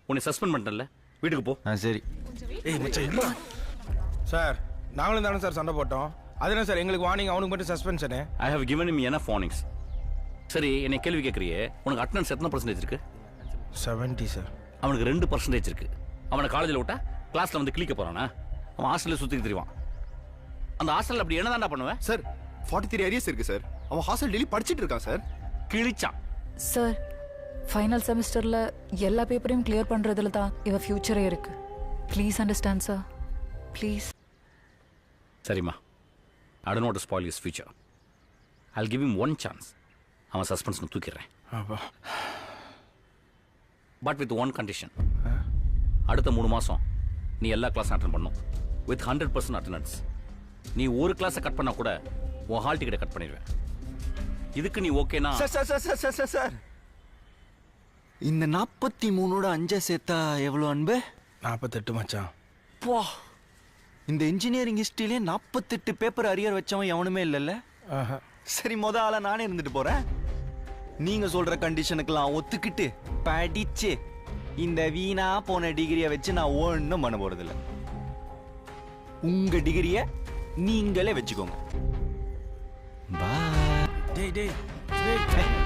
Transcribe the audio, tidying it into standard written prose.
உன்னை சஸ்பெண்ட் பண்ணிட்டேன்ல, வீட்டுக்கு போ. சரி. ஏய் மச்சான் இல்ல சார், நாங்களும் தானே சார் சண்டை போட்டோம். அதுனா சார் எங்களுக்கு வார்னிங், அவனுக்கு மட்டும் suspension. I have given him enough warnings. சரி, என்னை கேள்வி கேட்குறியே, உனக்கு அட்டெண்டன்ஸ் எத்தனை பர்சன்டேஜ் இருக்கு? 70 சார். அவனுக்கு 2% இருக்கு. அவனை காலேஜில் விட்டா கிளாஸில் வந்து கிளிக்க போறானா? அவன் ஹாஸ்டலில் சுற்றி தெரிவான். அந்த ஹாஸ்டலில் அப்படி என்ன தான்டா பண்ணுவேன் சார்? 43 அரியர்ஸ் இருக்கு சார். அவன் ஹாஸ்டல் டெய்லி படிச்சிட்டு இருக்கான் சார். கிழிச்சான் சார். ஃபைனல் செமஸ்டரில் எல்லா பேப்பரையும் கிளியர் பண்ணுறதுல தான் இவ ஃபியூச்சரே இருக்கு. Please understand sir, please. சரிம்மா, I don't want to spoil his future. I'll give him one chance. அவன் சஸ்பென்ஷன் தூக்கிடுறேன். But with one condition. அடுத்த 3 மாதம் நீ எல்லா கிளாஸும் அட்டன் பண்ணும் வித் 100% அட்டண்டன்ஸ். நீ ஒரு கிளாஸை கட் பண்ணால் கூட உன் ஹால் டிக்கெட்டை கட் பண்ணிடுவேன். இதுக்கு நீ ஓகேனா? Sir sir sir sir sir sir, இந்த 43ஓட 5 சேர்த்தா எவ்வளோ அன்பு? 48 மச்சான். போ, இந்த இன்ஜினியரிங் ஹிஸ்ட்ரியிலே 48 பேப்பர் அரியர் வச்சவன் எவனுமே இல்லைல்ல. சரி, ஆளா நானே இருந்துட்டு போறேன். நீங்க சொல்ற கண்டிஷனுக்கெல்லாம் ஒத்துக்கிட்டு படிச்சு இந்த வீணா போன டிகிரியை வச்சு நான் ஒன்றும் பண்ண போறதில்ல. உங்க டிகிரியை நீங்களே வச்சுக்கோங்க. பாய். டேய் டேய் டேய்